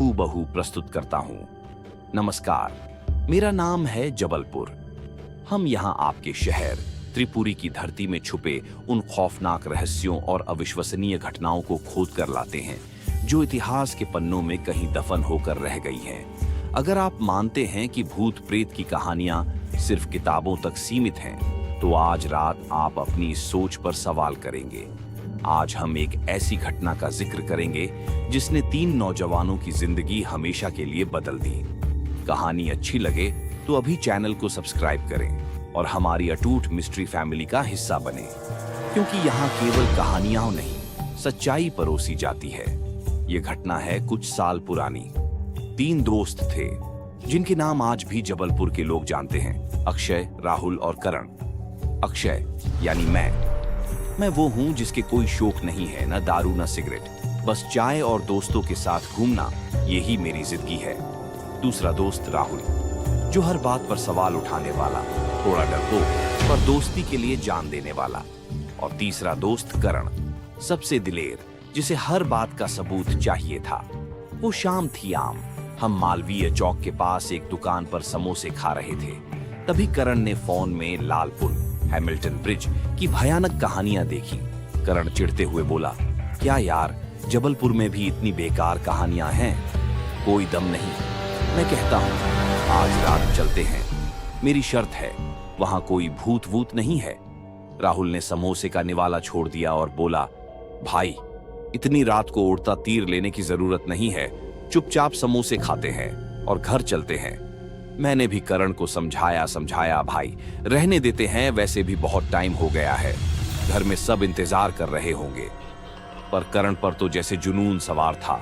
हूबहू प्रस्तुत करता हूं। नमस्कार, मेरा नाम है जबलपुर। हम यहां आपके शहर त्रिपुरी की धरती में छुपे उन खौफनाक रहस्यों और अविश्वसनीय घटनाओं को खोद कर लाते हैं जो इतिहास के पन्नों में कहीं दफन होकर रह गई हैं। अगर आप मानते हैं कि भूत प्रेत की कहानियां सिर्फ किताबों तक सीमित हैं, तो आज रात आप अपनी सोच पर सवाल करेंगे। आज हम एक ऐसी घटना का जिक्र करेंगे जिसने 3 नौजवानों की जिंदगी हमेशा के लिए बदल दी। कहानी अच्छी लगे तो अभी चैनल को सब्सक्राइब करें और हमारी अटूट मिस्ट्री फैमिली का हिस्सा बने, क्योंकि यहाँ केवल कहानियां नहीं, सच्चाई परोसी जाती है। ये घटना है कुछ साल पुरानी। 3 दोस्त थे जिनके नाम आज भी जबलपुर के लोग जानते हैं, अक्षय, राहुल और करण। अक्षय यानी मैं वो हूं जिसके कोई शौक नहीं है, न दारू न सिगरेट, बस चाय और दोस्तों के साथ घूमना, यही मेरी जिंदगी है। दूसरा दोस्त राहुल, जो हर बात पर सवाल उठाने वाला, थोड़ा डरपोक पर दोस्ती के लिए जान देने वाला। और तीसरा दोस्त करण, सबसे दिलेर, जिसे हर बात का सबूत चाहिए था। वो शाम थी आम, हम मालवीय चौक के पास एक दुकान पर समोसे खा रहे थे। तभी करण ने फोन में लाल पुल, हैमिल्टन ब्रिज की भयानक कहानियां देखी। करण चिढ़ते हुए बोला, क्या यार, जबलपुर में भी इतनी बेकार कहानियां हैं? कोई दम नहीं। मैं कहता हूं, आज रात चलते हैं। मेरी शर्त है, वहां कोई भूत वूत नहीं है। राहुल ने समोसे का निवाला छोड़ दिया और बोला, भाई, इतनी रात को उड़ता तीर लेने की जरूरत नहीं है। चुपचाप समोसे खाते हैं और घर चलते हैं। मैंने भी करण को समझाया भाई, रहने देते हैं, वैसे भी बहुत टाइम हो गया है, घर में सब इंतजार कर रहे होंगे। पर करण पर तो जैसे जुनून सवार था।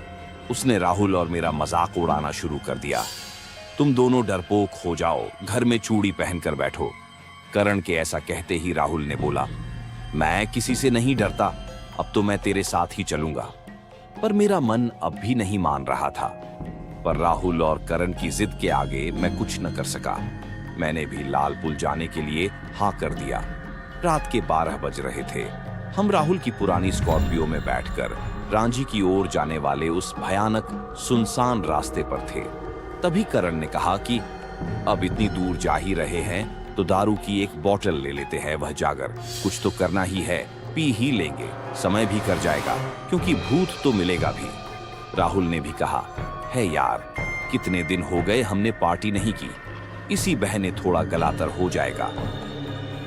उसने राहुल और मेरा मजाक उड़ाना शुरू कर दिया। तुम दोनों डरपोक हो जाओ, घर में चूड़ी पहनकर बैठो। करण के ऐसा कहते ही राहुल ने बोला, मैं किसी से नहीं डरता, अब तो मैं तेरे साथ ही चलूंगा। पर मेरा मन अब भी नहीं मान रहा था। पर राहुल और करण की जिद के आगे मैं कुछ न कर सका। मैंने भी लाल पुल जाने के लिए हाँ कर दिया। रात के 12 बज रहे थे। हम राहुल की पुरानी स्कॉर्पियो में बैठकर रांची की ओर जाने वाले उस भयानक सुनसान रास्ते पर थे। तभी करण ने कहा कि अब इतनी दूर जा ही रहे हैं तो दारू की एक बोतल ले लेते हैं, वह जाकर कुछ तो करना ही है, पी ही लेंगे, समय भी कर जाएगा, क्योंकि भूत तो मिलेगा भी। राहुल ने भी कहा, है यार, कितने दिन हो गए हमने पार्टी नहीं की, इसी बहाने थोड़ा गलातर हो जाएगा।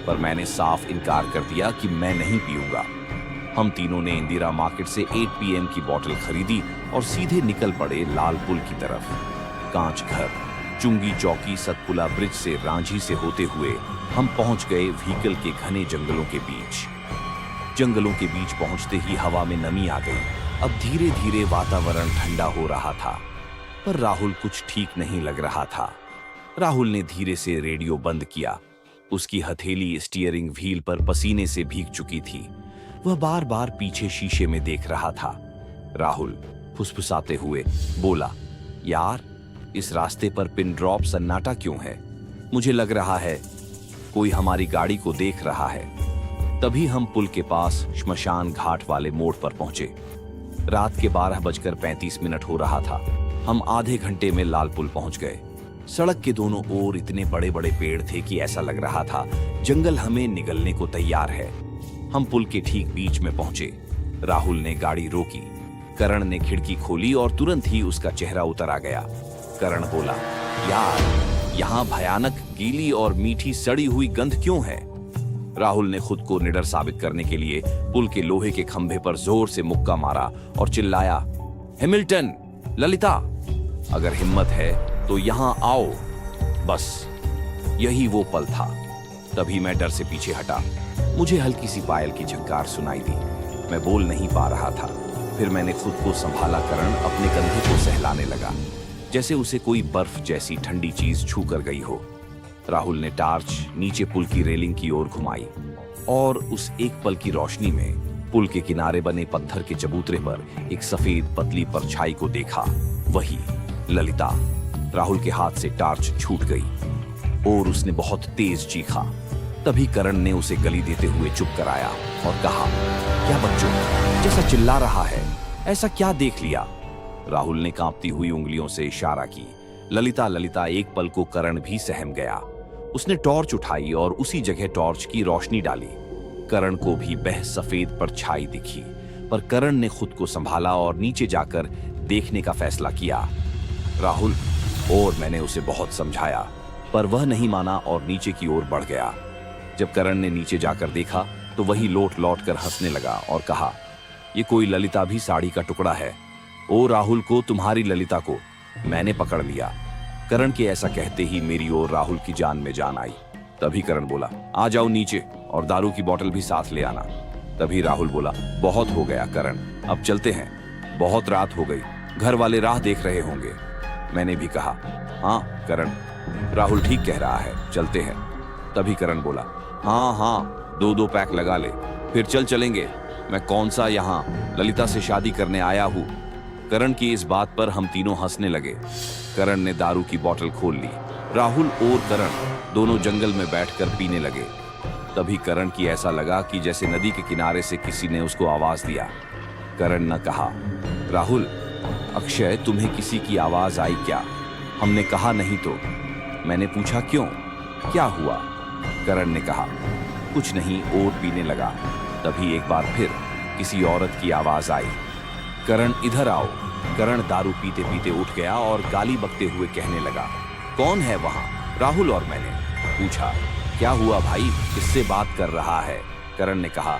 पर मैंने साफ इनकार कर दिया कि मैं नहीं पीऊंगा। हम तीनों ने इंदिरा मार्केट से 8 PM की बोतल खरीदी और सीधे निकल पड़े लाल पुल की तरफ। कांच घर, चुंगी चौकी, सतपुला ब्रिज से रांची से होते हुए हम पहुंच गए व्हीकल के घने जंगलों के बीच। जंगलों के बीच पहुंचते ही हवा में नमी आ गई। अब धीरे धीरे वातावरण ठंडा हो रहा था, पर राहुल कुछ ठीक नहीं लग रहा था। राहुल ने धीरे से रेडियो बंद किया। उसकी हथेली स्टीयरिंग व्हील पर पसीने से भीग चुकी थी। वह बार बार पीछे शीशे में देख रहा था। राहुल फुसफुसाते हुए बोला, यार, इस रास्ते पर पिन ड्रॉप सन्नाटा क्यों है? मुझे लग रहा है कोई हमारी गाड़ी को देख रहा है। तभी हम पुल के पास श्मशान घाट वाले मोड़ पर पहुंचे। रात के 12:35 हो रहा था। हम आधे घंटे में लाल पुल पहुंच गए। सड़क के दोनों ओर इतने बड़े बड़े पेड़ थे कि ऐसा लग रहा था जंगल हमें निगलने को तैयार है। हम पुल के ठीक बीच में पहुंचे। राहुल ने गाड़ी रोकी। करण ने खिड़की खोली और तुरंत ही उसका चेहरा उतर आ गया। करण बोला, यार, यहाँ भयानक गीली और मीठी सड़ी हुई गंध क्यों है? राहुल ने खुद को निडर साबित करने के लिए पुल के लोहे के खंभे पर जोर से मुक्का मारा और चिल्लाया, हैमिल्टन, ललिता, अगर हिम्मत है तो यहां आओ। बस यही वो पल था। तभी मैं डर से पीछे हटा। मुझे हल्की सी पायल की झंकार सुनाई दी। मैं बोल नहीं पा रहा था। फिर मैंने खुद को संभाला। करण अपने कंधे को सहलाने लगा, जैसे उसे कोई बर्फ जैसी ठंडी चीज छू कर गई हो। राहुल ने टार्च नीचे पुल की रेलिंग की ओर घुमाई और उस एक पल की रोशनी में पुल के किनारे बने पत्थर के चबूतरे पर एक सफेद पतली परछाई को देखा। वही ललिता। राहुल के हाथ से टार्च छूट गई और उसने बहुत तेज चीखा। तभी करण ने उसे गली देते हुए चुप कराया और कहा, क्या बच्चों, जैसा चिल्ला रहा है, ऐसा क्या देख लिया? राहुल ने कांपती हुई उंगलियों से इशारा की। ललिता ललिता। एक पल को करण भी सहम गया। उसने टॉर्च उठाई और उसी जगह टॉर्च की रोशनी डाली। करण को भी वह सफेद परछाई दिखी, पर करण ने खुद को संभाला और नीचे जाकर देखने का फैसला किया। राहुल। और मैंने उसे बहुत समझाया, पर वह नहीं माना और नीचे की ओर बढ़ गया। जब करण ने नीचे जाकर देखा तो वही लौट लौट कर हंसने लगा और कहा, ये कोई ललिता भी साड़ी का टुकड़ा है। ओ राहुल को, तुम्हारी ललिता को मैंने पकड़ लिया। करण के ऐसा कहते ही मेरी ओर राहुल की जान में जान आई। तभी करण बोला, आ जाओ नीचे और दारू की बोतल भी साथ ले आना। तभी राहुल बोला, बहुत हो गया करण, अब चलते हैं, बहुत रात हो गई, घर वाले राह देख रहे होंगे। मैंने भी कहा, हाँ करण, राहुल ठीक कह रहा है, चलते हैं। तभी करण बोला, हाँ हाँ, 2-2 पैक लगा ले, फिर चलेंगे। मैं कौन सा यहाँ ललिता से शादी करने आया हूँ। करण की इस बात पर हम तीनों हंसने लगे। करण ने दारू की बोतल खोल ली। राहुल और करण दोनों जंगल में बैठकर पीने लगे। तभी करण की ऐसा लगा कि जैसे नदी के किनारे से किसी ने उसको आवाज दिया। करण ने कहा, राहुल, अक्षय, तुम्हें किसी की आवाज आई क्या? हमने कहा नहीं तो। मैंने पूछा, क्यों, क्या हुआ? करण ने कहा, कुछ नहीं, और पीने लगा। तभी एक बार फिर किसी औरत की आवाज आई, करण इधर आओ। करण दारू पीते पीते उठ गया और गाली बकते हुए कहने लगा, कौन है वहां? राहुल और मैंने पूछा, क्या हुआ भाई, किससे बात कर रहा है? करण ने कहा,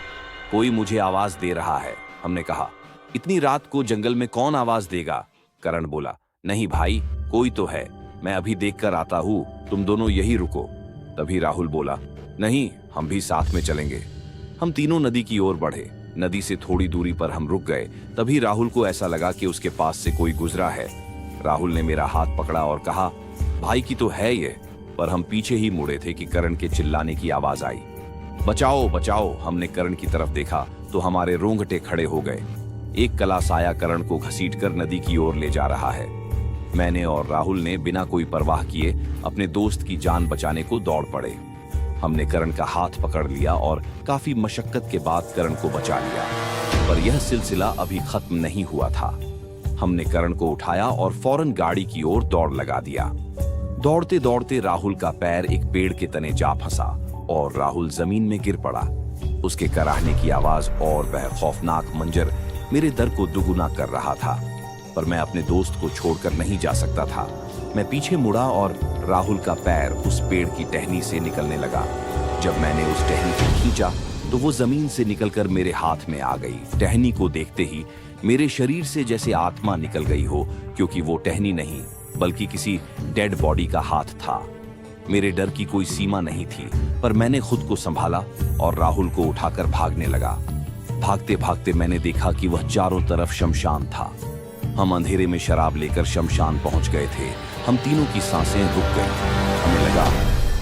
कोई मुझे आवाज दे रहा है। हमने कहा, इतनी रात को जंगल में कौन आवाज देगा? करण बोला, नहीं भाई, कोई तो है, मैं अभी देख कर आता हूँ, तुम दोनों यही रुको। तभी राहुल बोला, नहीं, हम भी साथ में चलेंगे। हम तीनों नदी की ओर बढ़े। नदी से थोड़ी दूरी पर हम रुक गए। तभी राहुल को ऐसा लगा कि उसके पास से कोई गुजरा है। राहुल ने मेरा हाथ पकड़ा और कहा, भाई की तो है ये। पर हम पीछे ही मुड़े थे कि करण के चिल्लाने की आवाज आई, बचाओ बचाओ। हमने करण की तरफ देखा तो हमारे रोंगटे खड़े हो गए। एक कला साया करण को घसीटकर नदी की ओर ले जा रहा है। मैंने और राहुल ने बिना कोई परवाह किए अपने दोस्त की जान बचाने को दौड़ पड़े। हमने करण का हाथ पकड़ लिया और काफी मशक्कत के बाद करण को बचा लिया। पर यह सिलसिला अभी खत्म नहीं हुआ था। हमने करण को उठाया और फौरन गाड़ी की ओर दौड़ लगा दिया। दौड़ते दौड़ते राहुल का पैर एक पेड़ के तने जा फंसा और राहुल जमीन में गिर पड़ा। उसके कराहने की आवाज और वह खौफनाक मंजर मेरे दर्द को दुगुना कर रहा था। पर मैं अपने दोस्त को छोड़कर नहीं जा सकता था। मैं पीछे मुड़ा और राहुल का पैर उस पेड़ की टहनी से निकलने लगा। जब मैंने उस टहनी को खींचा तो वो जमीन से निकलकर मेरे हाथ में आ गई। टहनी को देखते ही मेरे शरीर से जैसे आत्मा निकल गई हो, क्योंकि वो टहनी नहीं बल्कि किसी डेड बॉडी का हाथ था। मेरे डर की कोई सीमा नहीं थी, पर मैंने खुद को संभाला और राहुल को उठाकर भागने लगा। भागते भागते मैंने देखा कि वह चारों तरफ शमशान था। हम अंधेरे में शराब लेकर शमशान पहुंच गए थे। हम तीनों की सांसें रुक गईं। हमें लगा,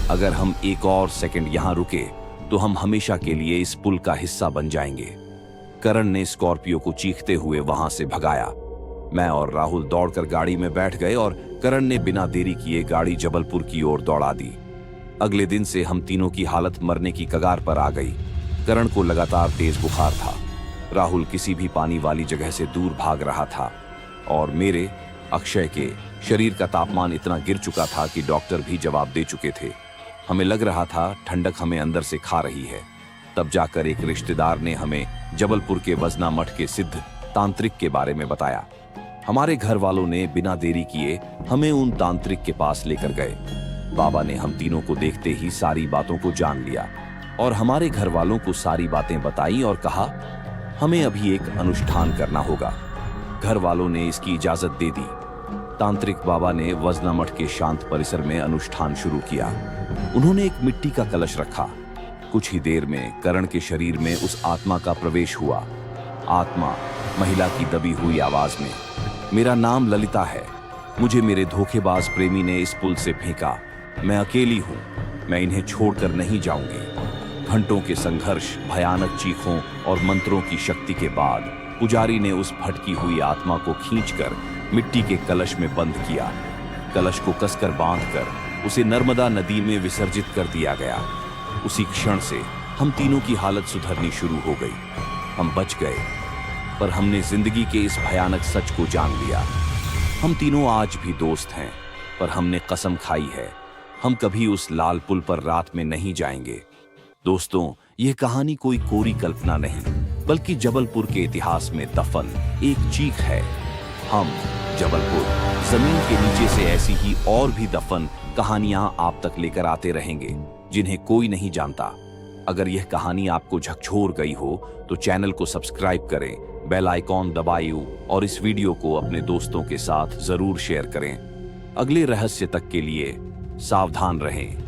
अगर हम एक और सेकंड यहाँ रुके तो हम हमेशा के लिए इस पुल का हिस्सा बन जाएंगे। करण ने स्कॉर्पियो को चीखते हुए वहां से भगाया। मैं और राहुल दौड़कर गाड़ी में बैठ गए और करण ने बिना देरी किए गाड़ी जबलपुर की ओर दौड़ा दी। अगले दिन से हम तीनों की हालत मरने की कगार पर आ गई। करण को लगातार तेज बुखार था। राहुल किसी भी पानी वाली जगह से दूर भाग रहा था और मेरे, अक्षय के शरीर का तापमान इतना गिर चुका था कि डॉक्टर भी जवाब दे चुके थे। हमें लग रहा था ठंडक हमें अंदर से खा रही है। तब जाकर एक रिश्तेदार ने हमें जबलपुर के वजना मठ के सिद्ध तांत्रिक के बारे में बताया। हमारे घर वालों ने बिना देरी किए हमें उन तांत्रिक के पास लेकर गए। बाबा ने हम तीनों को देखते ही सारी बातों को जान लिया और हमारे घर वालों को सारी बातें बताई और कहा, हमें अभी एक अनुष्ठान करना होगा। घर वालों ने इसकी इजाजत दे दी। तांत्रिक बाबा ने वजना मठ के शांत परिसर में अनुष्ठान शुरू किया। उन्होंने एक मिट्टी का कलश रखा। कुछ ही देर में करण के शरीर में उस आत्मा का प्रवेश हुआ। आत्मा महिला की दबी हुई आवाज में, मेरा नाम ललिता है। मुझे मेरे धोखेबाज प्रेमी ने इस पुल से फेंका। मैं अकेली हूं, मैं इन्हें छोड़कर नहीं जाऊंगी। घंटों के संघर्ष, भयानक चीखों और मंत्रों की शक्ति के बाद पुजारी ने उस भटकी हुई आत्मा को खींचकर मिट्टी के कलश में बंद किया। कलश को कसकर बांधकर उसे नर्मदा नदी में विसर्जित कर दिया गया। उसी क्षण से हम तीनों की हालत सुधरनी शुरू हो गई। हम बच गए। पर हमने जिंदगी के इस भयानक सच को जान लिया। हम तीनों आज भी दोस्त हैं, पर हमने कसम खाई है हम कभी उस लाल पुल पर रात में नहीं जाएंगे। दोस्तों, यह कहानी कोई कोरी कल्पना नहीं, बल्कि जबलपुर के इतिहास में दफन एक चीख है। हम जबलपुर जमीन के नीचे से ऐसी ही और भी दफन कहानियां आप तक लेकर आते रहेंगे, जिन्हें कोई नहीं जानता। अगर यह कहानी आपको झकझोर गई हो तो चैनल को सब्सक्राइब करें, बेल आइकॉन दबाइए और इस वीडियो को अपने दोस्तों के साथ जरूर शेयर करें। अगले रहस्य तक के लिए सावधान रहें।